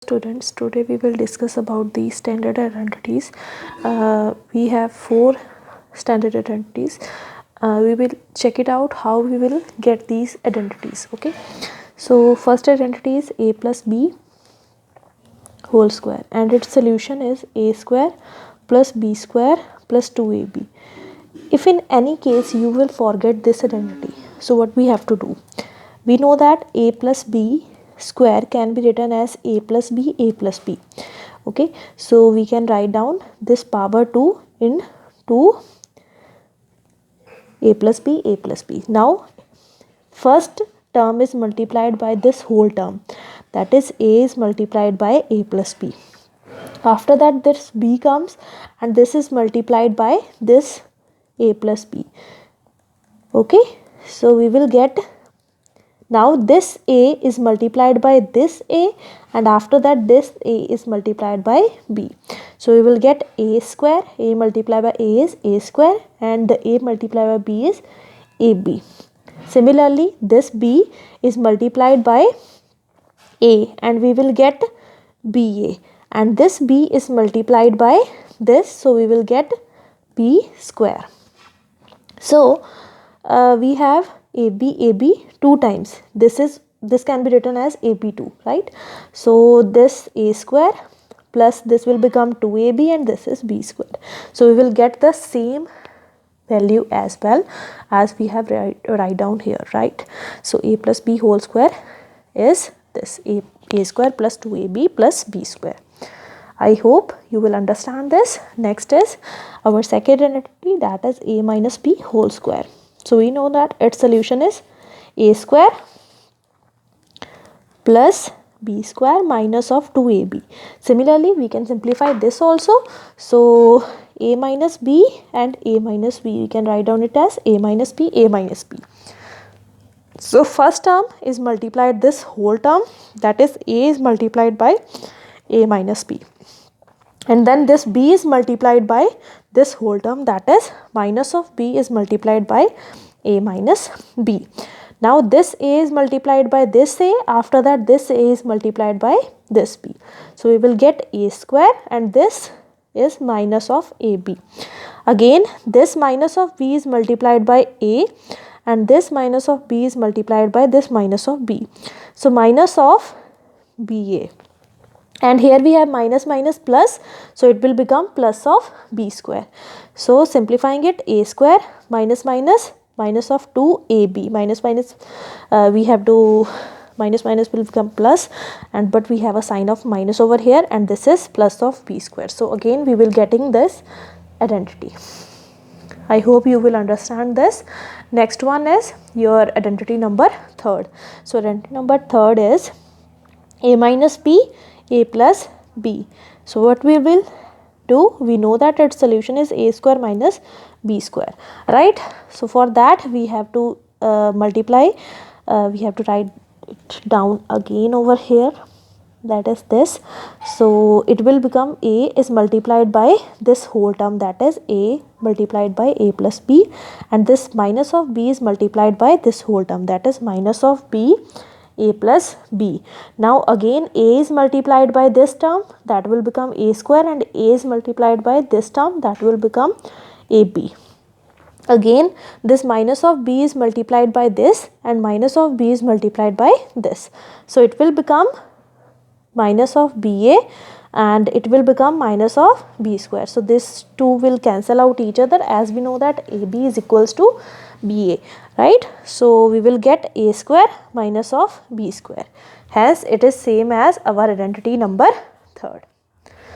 Students, today we will discuss about the standard identities. We have 4 standard identities. We will check it out how we will get these identities. Okay, so first identity is a plus b whole square, and its solution is a square plus b square plus 2ab. If in any case you will forget this identity, so what we have to do, we know that a plus b square can be written as a plus b. Okay, so we can write down this power 2 in 2 a plus b. Now first term is multiplied by this whole term, that is a is multiplied by a plus b. After that this b comes and this is multiplied by this a plus b. Okay, so we will get, now this a is multiplied by this a, and after that this a is multiplied by b. So we will get a square, a multiplied by a is a square, and the a multiplied by b is ab. Similarly, this b is multiplied by a and we will get ba, and this b is multiplied by this, so we will get b square. So we have ab two times. This can be written as ab2, right? So this a square plus this will become 2ab and this is b square. So we will get the same value as well as we have write down here, right? So a plus b whole square is this a square plus 2ab plus b square. I hope you will understand this. Next is our second identity, that is a minus b whole square. So we know that its solution is a square plus b square minus of 2ab. Similarly, we can simplify this also. So a minus b and a minus b, we can write down it as a minus b. So first term is multiplied this whole term, that is a is multiplied by a minus b, and then this b is multiplied by this whole term, that is minus of b is multiplied by a minus b. Now this a is multiplied by this a, after that this a is multiplied by this b. So we will get a square, and this is minus of ab. Again this minus of b is multiplied by a, and this minus of b is multiplied by this minus of b. So minus of ba. And here we have minus plus, so it will become plus of b square. So simplifying it, a square minus of 2ab, we have to minus will become plus, and but we have a sign of minus over here, and this is plus of b square. So again we will getting this identity. I hope you will understand this. Next one is your identity number third. So identity number third is a minus b a plus b. So what we will do, we know that its solution is a square minus b square, right? So for that we have to multiply, we have to write it down again over here, that is this. So it will become a is multiplied by this whole term, that is a multiplied by a plus b, and this minus of b is multiplied by this whole term, that is minus of b a plus b. Now again a is multiplied by this term, that will become a square, and a is multiplied by this term, that will become ab. Again this minus of b is multiplied by this, and minus of b is multiplied by this, so it will become minus of ba, and it will become minus of b square. So this two will cancel out each other, as we know that ab is equals to ba, right? So we will get a square minus of b square. Hence it is same as our identity number third.